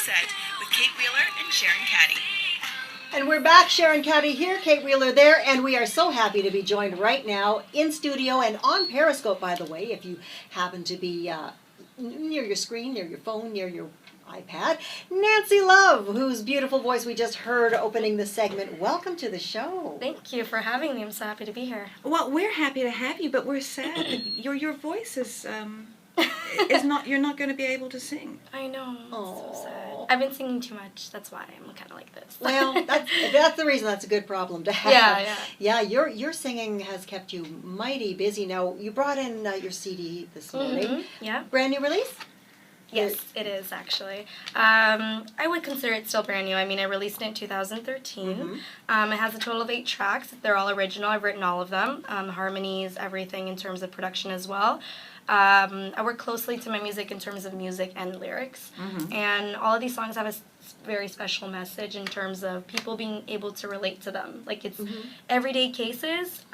Set with Kate Wheeler and Sharon Caddy. And we're back, Sharon Caddy here, Kate Wheeler there, and we are so happy to be joined right now in studio and on Periscope, by the way, if you happen to be near your screen, near your phone, near your iPad. Nancy Love, whose beautiful voice we just heard opening the segment. Welcome to the show. Thank you for having me. I'm so happy to be here. Well, we're happy to have you, but we're sad that your voice is not. You're not going to be able to sing. I know. Oh. So sad. I've been singing too much. That's why I'm kind of like this. Well, if that's the reason. That's a good problem to have. Yeah. Your singing has kept you mighty busy. Now you brought in your CD this morning. Mm-hmm. Yeah. Brand new release. Yes, it is actually. I would consider it still brand new. I mean, I released it in 2013. Mm-hmm. It has a total of 8 tracks. They're all original. I've written all of them. Harmonies, everything in terms of production as well. I work closely to my music in terms of music and lyrics. Mm-hmm. And all of these songs have a very special message in terms of people being able to relate to them. Like it's everyday cases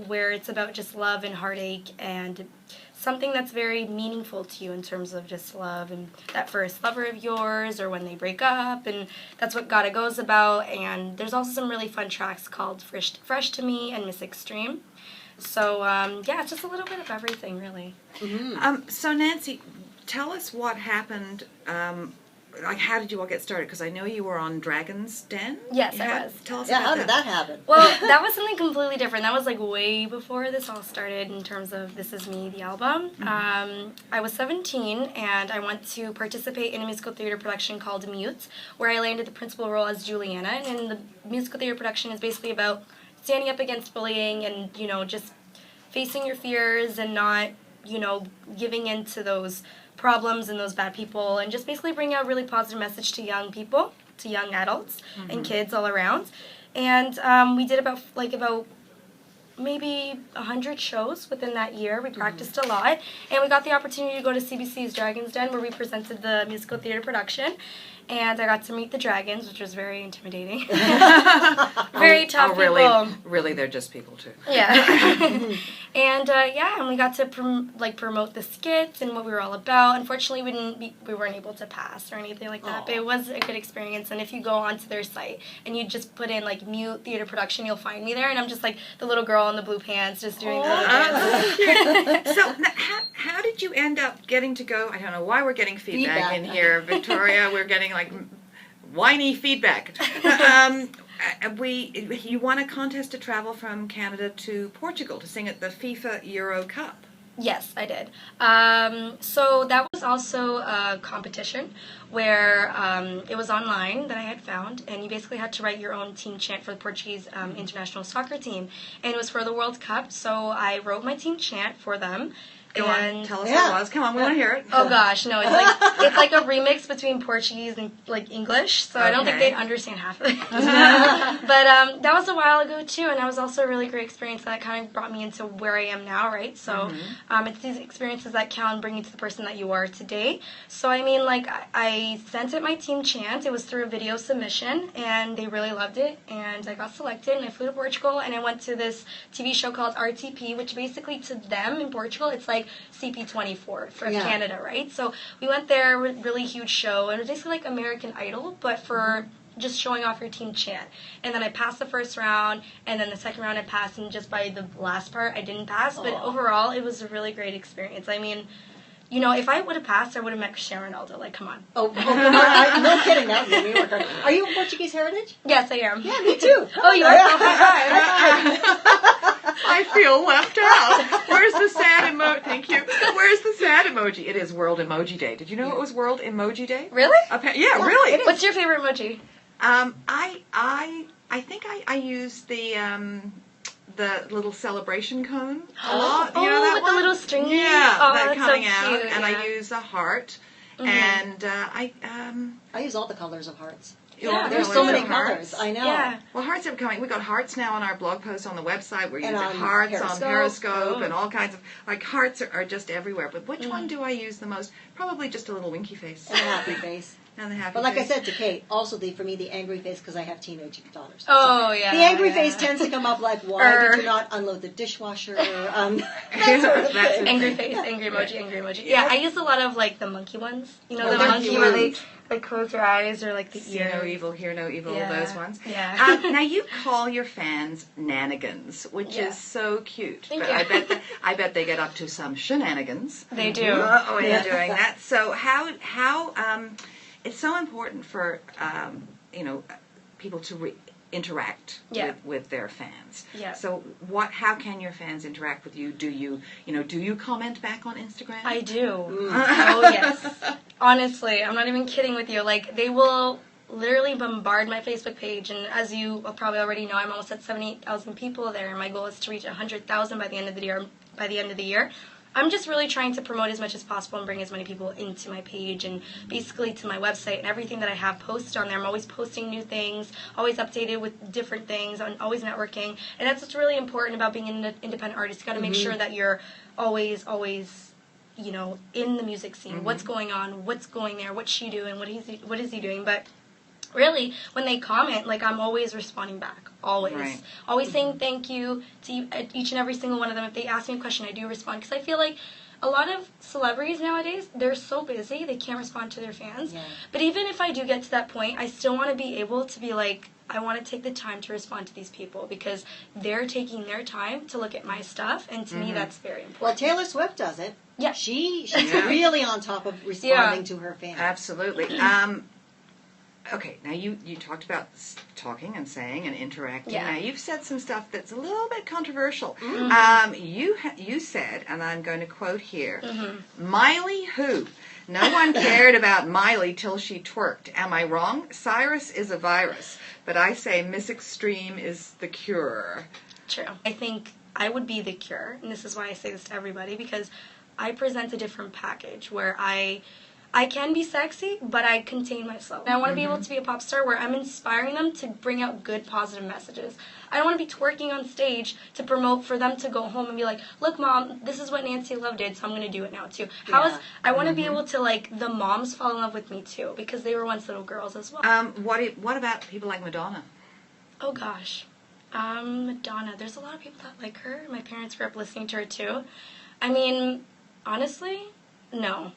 where it's about just love and heartache and something that's very meaningful to you in terms of just love and that first lover of yours or when they break up, and that's what Gotta Go's about. And there's also some really fun tracks called Fresh to Me and Miss Extreme. So, it's just a little bit of everything, really. Mm-hmm. So, Nancy, tell us what happened. How did you all get started? Because I know you were on Dragon's Den. Yes, I was. Tell us Yeah, about how did that happen? Well, that was something completely different. That was like way before this all started in terms of This Is Me, the album. I was 17 and I went to participate in a musical theater production called Mute, where I landed the principal role as Juliana. And the musical theater production is basically about standing up against bullying and, just facing your fears and not, giving in to those problems and those bad people, and just basically bring out a really positive message to young people, to young adults and kids all around. And we did about maybe 100 shows within that year. We practiced a lot, and we got the opportunity to go to CBC's Dragon's Den, where we presented the musical theater production. And I got to meet the dragons, which was very intimidating. Very tough people. Really, they're just people too. Yeah. And we got to promote the skits and what we were all about. Unfortunately, we weren't able to pass or anything like that. But it was a good experience. And if you go onto their site and you just put in Mute Theater Production, you'll find me there. And I'm just the little girl in the blue pants, just doing the dance. So how did you end up getting to go? I don't know why we're getting feedback in here, Victoria. We're getting whiny feedback. You won a contest to travel from Canada to Portugal to sing at the FIFA Euro Cup. Yes, I did. So that was also a competition where it was online that I had found, and you basically had to write your own team chant for the Portuguese international soccer team, and it was for the World Cup. So I wrote my team chant for them. Go on, tell us what it was. Come on, we want to hear it. Oh gosh, no, it's like a remix between Portuguese and English, so I don't think they'd understand half of it. But that was a while ago too, and that was also a really great experience that kind of brought me into where I am now, right? So it's these experiences that count and bring you to the person that you are today. So I mean, I sent it my team chant. It was through a video submission, and they really loved it, and I got selected, and I flew to Portugal, and I went to this TV show called RTP, which basically to them in Portugal, it's like CP24 for Canada, right? So we went there, really huge show, and it was basically like American Idol, but for just showing off your team chant. And then I passed the first round, and then the second round I passed, and just by the last part I didn't pass, but overall it was a really great experience. I mean, if I would have passed, I would have met Sharon. Come on. No kidding. That would be weird. Are you of Portuguese heritage? Yes, I am. Yeah, me too. Oh, you are? I feel left out. Where's the sad emoji? Thank you. Where's the sad emoji? It is World Emoji Day. Did you know it was World Emoji Day? Really? Yeah, really. What's your favorite emoji? I think I use the little celebration cone a lot. You know that with one? the little stringy. Yeah, oh, that that's coming so out, cute, and I use a heart, and I use all the colors of hearts. Yeah, there's so many colors. I know. Yeah. Well, hearts are becoming. We got hearts now on our blog posts on the website. We're using on hearts Periscope. on Periscope and all kinds of hearts are just everywhere. But which one do I use the most? Probably just a little winky face And a happy face. And the happy But like face. I said to Kate, also for me the angry face because I have teenage daughters. Oh, so yeah. The angry face tends to come up why did you not unload the dishwasher? That sort of thing. Angry face, angry emoji, angry emoji. Yeah, I use a lot of the monkey ones. The monkey monkey where they like close your eyes or like the See ears. no evil, hear no evil, those ones. Yeah. Now you call your fans nanigans, which Yeah. is so cute. Thank But you. I bet they get up to some shenanigans. They do. When you're doing that. So how it's so important for people to interact with their fans. Yeah. So how can your fans interact with you? Do you comment back on Instagram? I do. Oh yes. Honestly, I'm not even kidding with you. Like, they will literally bombard my Facebook page, and as you probably already know, I'm almost at 78,000 people there, and my goal is to reach 100,000 by the end of the year. I'm just really trying to promote as much as possible and bring as many people into my page and basically to my website and everything that I have posted on there. I'm always posting new things, always updated with different things, I'm always networking. And that's what's really important about being an independent artist. You got to make sure that you're always, in the music scene. What's going on? What's going there? What's she doing? What is he doing? But really, when they comment, like, I'm always responding back. Always. Right. Always saying thank you to each and every single one of them. If they ask me a question, I do respond. Because I feel like a lot of celebrities nowadays, they're so busy, they can't respond to their fans. Yeah. But even if I do get to that point, I still want to be able to be like, I want to take the time to respond to these people because they're taking their time to look at my stuff. And to me, that's very important. Well, Taylor Swift does it. Yeah. She's really on top of responding to her fans. Absolutely. Okay, now you talked about talking and saying and interacting. Yeah. Now you've said some stuff that's a little bit controversial. You said, and I'm going to quote here, Miley who? No one cared about Miley till she twerked. Am I wrong? Cyrus is a virus, but I say Miss Extreme is the cure. True. I think I would be the cure, and this is why I say this to everybody, because I present a different package where I can be sexy, but I contain myself. And I want to be able to be a pop star where I'm inspiring them to bring out good, positive messages. I don't want to be twerking on stage to promote for them to go home and be like, look, Mom, this is what Nancy Love did, so I'm going to do it now, too. I want to be able to, like, the moms fall in love with me, too, because they were once little girls as well. What about people like Madonna? Oh, gosh. Madonna. There's a lot of people that like her. My parents grew up listening to her, too. I mean, honestly, no.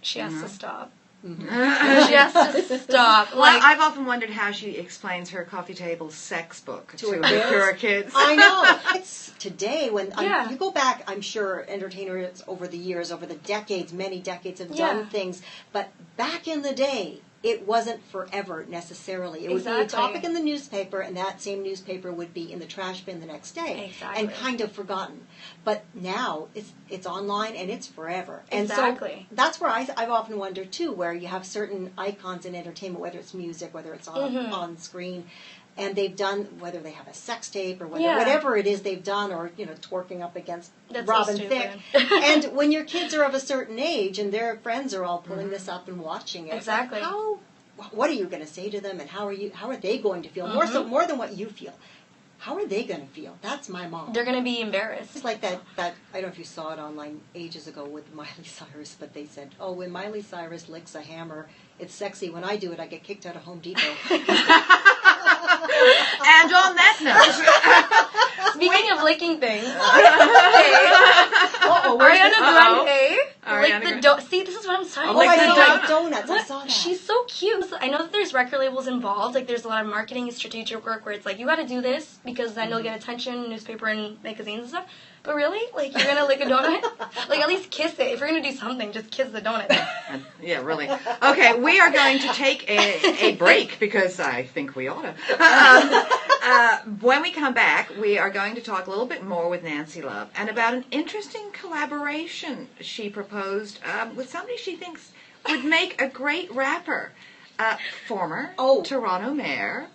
She has to stop. She has to stop. Well, I've often wondered how she explains her coffee table sex book to her kids. I know. It's today when you go back, I'm sure entertainers over the years, over the decades, many decades have done things. But back in the day, it wasn't forever necessarily. It would be a topic in the newspaper, and that same newspaper would be in the trash bin the next day, and kind of forgotten. But now it's online and it's forever. And so that's where I've often wondered too, where you have certain icons in entertainment, whether it's music, whether it's on screen, and they've done, whether they have a sex tape or whatever it is they've done, or twerking up against Robin Thicke. And when your kids are of a certain age and their friends are all pulling this up and watching it, what are you going to say to them, and how are they going to feel? More than what you feel. How are they going to feel? That's my mom. They're going to be embarrassed. It's like that, I don't know if you saw it online ages ago with Miley Cyrus, but they said, oh, when Miley Cyrus licks a hammer, it's sexy. When I do it, I get kicked out of Home Depot. And on that note, speaking of licking things, Ariana Grande, see, this is what I'm talking about. I like donuts. I saw that. She's so cute. I know that there's record labels involved. Like, there's a lot of marketing and strategic work where it's like, you got to do this because then you'll get attention, newspaper and magazines and stuff. But really, like, you're gonna lick a donut? Like, at least kiss it. If you're gonna do something, just kiss the donut. Yeah, really. Okay, we are going to take a break because I think we ought to. When we come back, we are going to talk a little bit more with Nancy Love and about an interesting collaboration she proposed with somebody she thinks would make a great rapper. Former Toronto Mayor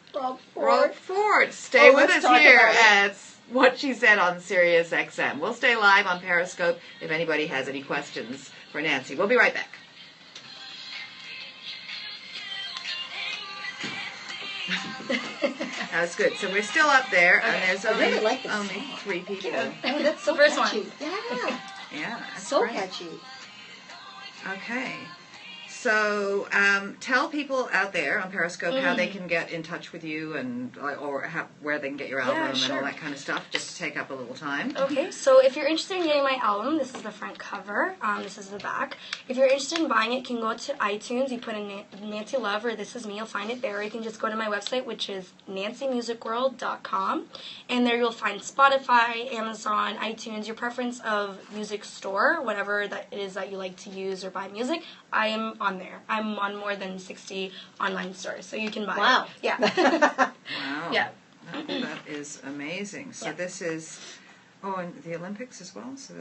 Rob Ford. Stay with us here at What She Said on Sirius XM. We'll stay live on Periscope if anybody has any questions for Nancy. We'll be right back. That's good. So we're still up there, and there's only 3 people. Oh, that's so first catchy. one. Yeah. Yeah, that's so great. catchy. Okay. So tell people out there on Periscope how they can get in touch with you and where they can get your album and all that kind of stuff, just to take up a little time. Okay, so if you're interested in getting my album, this is the front cover. This is the back. If you're interested in buying it, you can go to iTunes. You put in Nancy Love or This Is Me. You'll find it there. Or you can just go to my website, which is NancyMusicWorld.com. And there you'll find Spotify, Amazon, iTunes, your preference of music store, whatever that it is that you like to use or buy music. I am on there. I'm on more than 60 online stores, so you can buy it. Yeah. Wow. Yeah. That is amazing. So this is, and the Olympics as well? So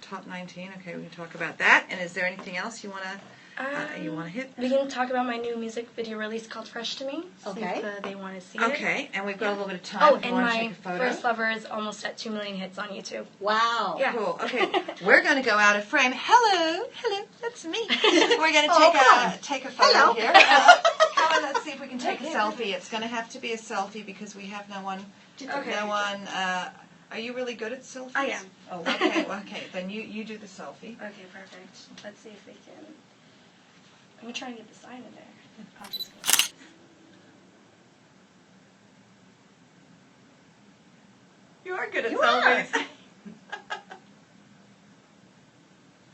top 19. Okay, we can talk about that. And is there anything else you want to hit? We can talk about my new music video release called Fresh to Me. Okay. If they want to see it. Okay, and we've got a little bit of time. Oh, if you and want to my take a photo. First Lover is almost at 2 million hits on YouTube. Wow. Yeah. Cool. Okay, we're going to go out of frame. Hello, that's me. We're going to take a photo here. Let's see if we can take a selfie. It's going to have to be a selfie because we have no one. No one. Are you really good at selfies? I am. Oh, okay. Okay, then you do the selfie. Okay, perfect. Let's see if we can. I'm trying to get the sign in there. I'll just go. You are good at You selfies.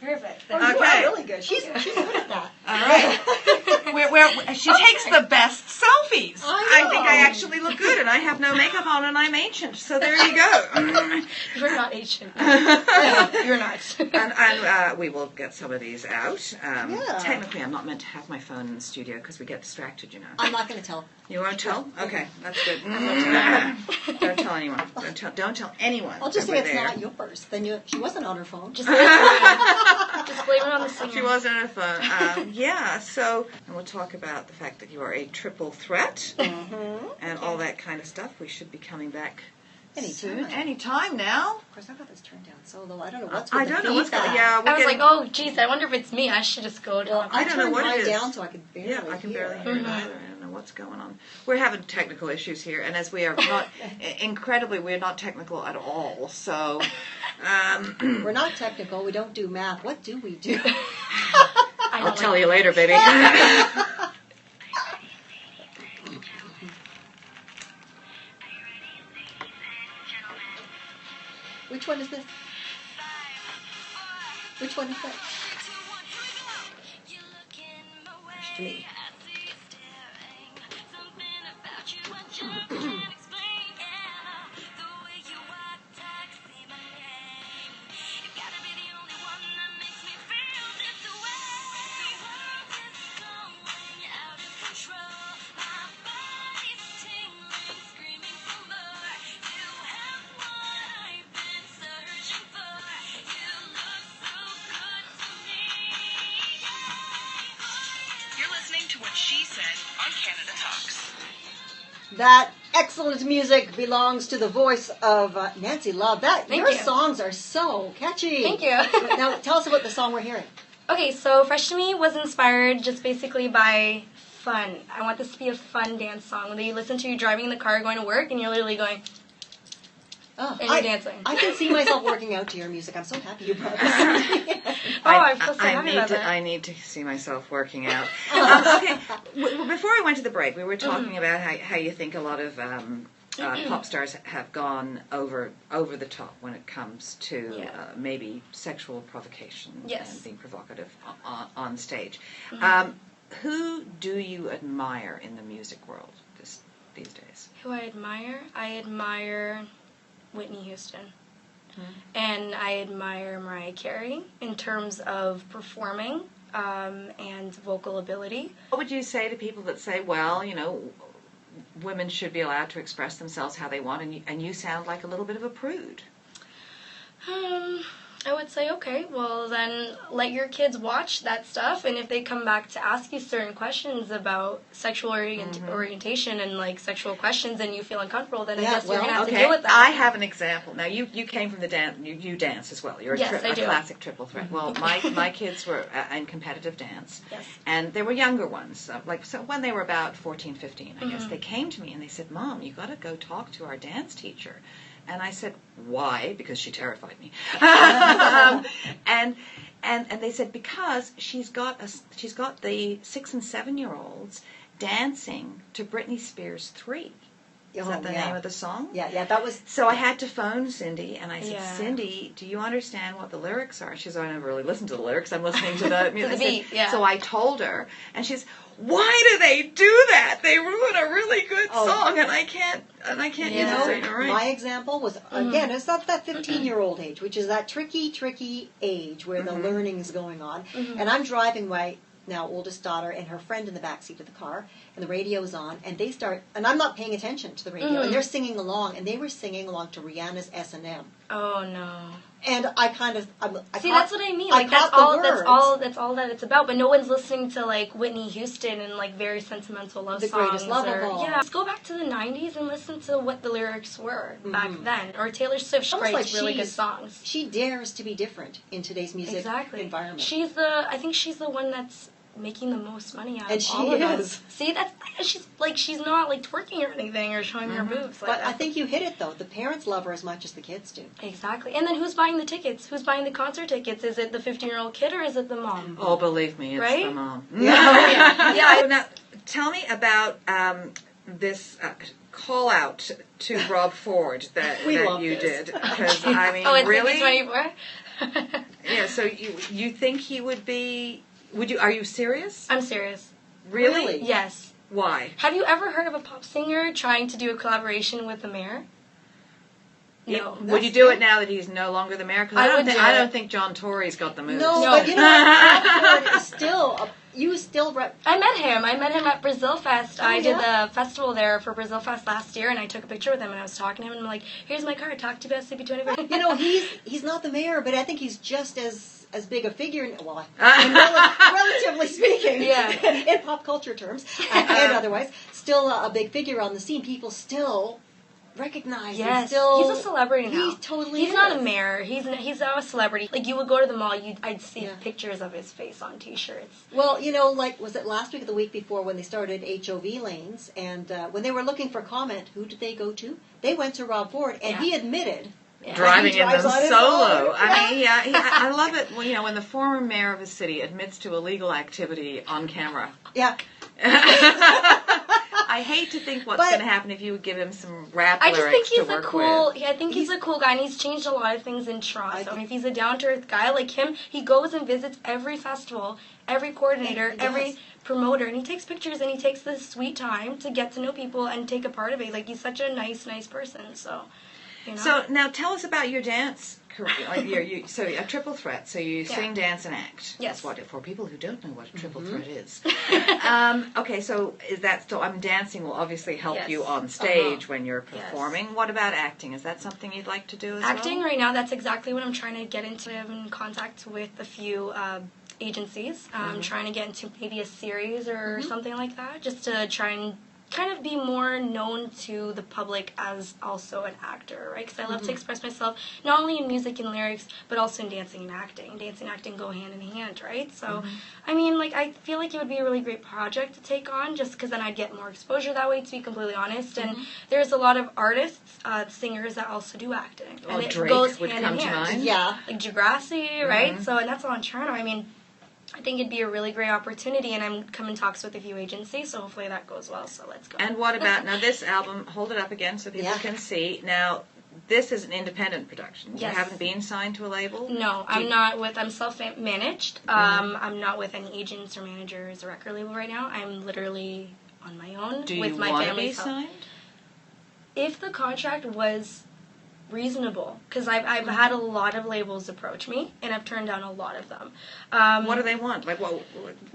Perfect. Oh, you are really good. She's good at that. All right. She takes the best selfies. I think I actually look good, and I have no makeup on, and I'm ancient. So there you go. You're not ancient. You're not. And we will get some of these out. Technically, I'm not meant to have my phone in the studio because we get distracted, you know. I'm not going to tell. You won't tell? Okay, that's good. Don't tell anyone. Don't tell anyone. I'll just say it's not yours. Then she wasn't on her phone. Just blame it on the singer. She was on her phone. So and we'll talk about the fact that you are a triple threat and all that kind of stuff. We should be coming back anytime now. Of course, I've got this turned down so low. I don't know what's I don't know what's going on. Yeah, I was like, oh, geez, I wonder if it's me. I should just go to I don't know what it is. down so I could barely I can barely hear it either. I don't know what's going on. We're having technical issues here, and as we are not, incredibly, we're not technical at all. So, we're not technical. We don't do math. What do we do? I'll tell you later, baby. Which one is this? Which one is that? Fresh to Me. To What She Said on Canada Talks. That excellent music belongs to the voice of Nancy Love. Your songs are so catchy. Thank you. Now, tell us about the song we're hearing. Okay, so Fresh to Me was inspired just basically by fun. I want this to be a fun dance song that you listen to, you're driving in the car going to work, and you're literally going, and you're dancing. I can see myself working out to your music. I'm so happy you brought this. I'm so happy about that. I need to see myself working out. Okay, before I went to the break, we were talking about how you think a lot of pop stars have gone over the top when it comes to maybe sexual provocation and being provocative on stage. Who do you admire in the music world these days? Who I admire? I admire Whitney Houston. And I admire Mariah Carey in terms of performing and vocal ability. What would you say to people that say, well, you know, women should be allowed to express themselves how they want, and you sound like a little bit of a prude? I would say, okay, well then let your kids watch that stuff, and if they come back to ask you certain questions about sexual orientation and like sexual questions and you feel uncomfortable, then I guess you're going to have to deal with that. I have an example. Now you came from the dance, you dance as well. You're a classic triple threat. Well, my kids were in competitive dance, and they were younger ones, so when they were about 14, 15, I guess, they came to me and they said, Mom, you got to go talk to our dance teacher. And I said, why? Because she terrified me. And And they said because she's got the 6 and 7-year-olds dancing to Britney Spears 3. Is that the name of the song? Yeah, that was... So I had to phone Cindy, and I said, Yeah. Cindy, do you understand what the lyrics are? She says, I never really listened to the lyrics. I'm listening to the music. To the beat, yeah. So I told her, and she's, why do they do that? They ruin a really good song, and I can't use it. Right. My example was, again, it's not that 15-year-old age, which is that tricky age where the learning is going on. And I'm driving my now oldest daughter and her friend in the backseat of the car, and the radio is on, and they start, and I'm not paying attention to the radio, and they're singing along, and they were singing along to Rihanna's S&M. Oh no. And I kind of, See, that's what I mean. I Like that's caught all. the That's words. all. That's all that it's about. But no one's listening to like Whitney Houston and like very sentimental love The songs. Greatest Love of All. Yeah, let's go back to the '90s and listen to what the lyrics were back then. Or Taylor Swift she Almost writes like really good she's- songs. She dares to be different in today's music environment. I think she's the one that's making the most money out And of she all of us. is. See, she's not like twerking or anything or showing her boobs. Like But I that. think you hit it, though. The parents love her as much as the kids do. Exactly. And then who's buying the tickets? Who's buying the concert tickets? Is it the 15-year-old kid or is it the mom? Oh, believe me, it's Right? the mom. Yeah. Now, tell me about this call out to Rob Ford that love you this. did. Because, I mean, Oh, it's really? 24? Yeah, so you think he would be... Are you serious? I'm serious. Really? Yes. Why? Have you ever heard of a pop singer trying to do a collaboration with the mayor? No. Would you do it now that he's no longer the mayor? Because I don't think John Tory's got the moves. No, No. but you know what? Rob Ford is still... You still... I met him at Brazil Fest. I did yeah? the festival there for Brazil Fest last year, and I took a picture with him, and I was talking to him, and I'm like, here's my card, talk to me about CP24. You know, he's not the mayor, but I think he's just as big a figure, well, relatively speaking, in pop culture terms, and otherwise, still a big figure on the scene. People still recognize him. Yes, Still, he's a celebrity now. He totally He's is. not a mayor. He's now a celebrity. Like, you would go to the mall, I'd see pictures of his face on T-shirts. Well, you know, like, was it last week or the week before when they started HOV lanes, and when they were looking for comment, who did they go to? They went to Rob Ford, and he admitted... Driving he in them drives on his solo. own. I mean, I love it when the former mayor of a city admits to illegal activity on camera. Yeah. I hate to think what's going to happen if you would give him some rap I just think lyrics he's to work a cool. with. I think he's a cool guy, and he's changed a lot of things in Toronto. If he's a down-to-earth guy like him, he goes and visits every festival, every coordinator, every promoter, and he takes pictures, and he takes this sweet time to get to know people and take a part of it. Like, he's such a nice person. So, you know. So now tell us about your dance career. Like so a triple threat. So you sing, dance, and act. Yes. That's what for people who don't know what a triple threat is. Okay, so is that still? Dancing will obviously help you on stage when you're performing. What about acting? Is that something you'd like to do as well? Acting right now, that's exactly what I'm trying to get into. I'm in contact with a few agencies. I'm trying to get into maybe a series or something like that, just to try and kind of be more known to the public as also an actor, right? Because I love to express myself not only in music and lyrics, but also in dancing and acting. Dancing and acting go hand in hand, right? So, I mean, like, I feel like it would be a really great project to take on, just because then I'd get more exposure that way, to be completely honest. And there's a lot of artists, singers that also do acting. Well, and it Drake goes would hand come in to hand. mind. Yeah. Like Degrassi, right? So, and that's all in Toronto. I mean, I think it'd be a really great opportunity, and I'm coming talks with a few agencies, so hopefully that goes well, so let's go. And what about, now this album, hold it up again so people can see. Now, this is an independent production. Yes. You haven't been signed to a label? No, I'm self-managed. I'm not with any agents or managers or record label right now. I'm literally on my own with my family's help. Do you want to be signed? If the contract was reasonable, because I've had a lot of labels approach me, and I've turned down a lot of them. What do they want? Like, what?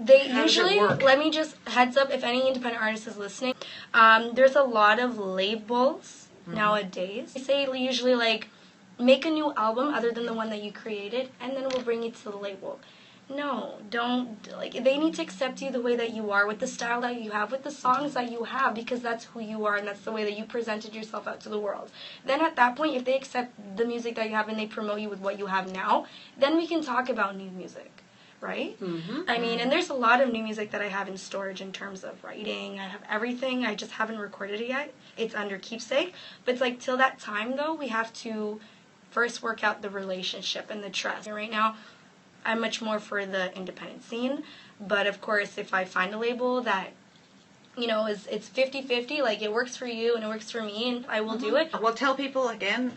They how does it usually, work? let me just, heads up, if any independent artist is listening, there's a lot of labels nowadays. They say usually, like, make a new album other than the one that you created, and then we'll bring it to the label. No, don't. Like, they need to accept you the way that you are, with the style that you have, with the songs that you have, because that's who you are and that's the way that you presented yourself out to the world. Then at that point, if they accept the music that you have and they promote you with what you have now, then we can talk about new music, right? I mean, and there's a lot of new music that I have in storage in terms of writing. I have everything. I just haven't recorded it yet. It's under keepsake. But it's like, till that time, though, we have to first work out the relationship and the trust. And right now, I'm much more for the independent scene. But of course, if I find a label that, you know, it's 50-50, like it works for you and it works for me, and I will do it. Well, tell people again,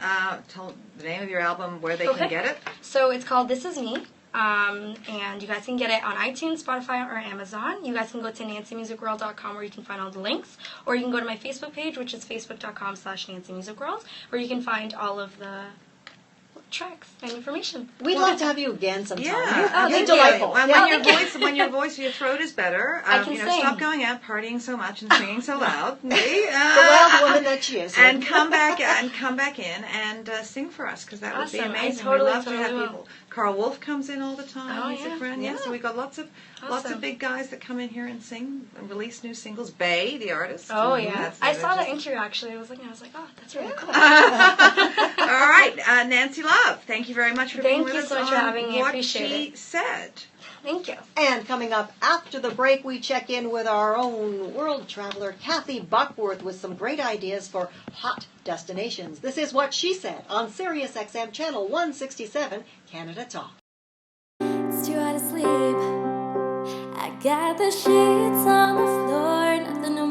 tell the name of your album, where they can get it. So it's called This Is Me, and you guys can get it on iTunes, Spotify, or Amazon. You guys can go to NancyMusicWorld.com where you can find all the links, or you can go to my Facebook page, which is facebook.com/NancyMusicWorld, where you can find all of the tracks and information. We'd love to have you again sometime. Yeah, Oh, You're thank you. delightful. When, Yeah. your throat is better, I can you know, sing. stop going out partying so much and singing so loud. The wild woman that she is. And come back in and sing for us, because that would be Awesome. I amazing. totally, we love to have totally will. people. Carl Wolf comes in all the time. Oh, He's a yeah. friend. Yeah. So we got lots of Awesome. big guys that come in here and sing and release new singles. Bay, the artist. Oh, yeah. That's I saw that just- interview, actually. I was like, oh, that's really cool. All right, Nancy Love, thank you very much for being Thank with you us so much for on having me. I What appreciate She it. Said. Thank you. And coming up after the break, we check in with our own world traveler, Kathy Buckworth, with some great ideas for hot destinations. This is What She Said on Sirius XM Channel 167, Canada Talk. It's too hard to sleep. I got the sheets on the floor, nothing to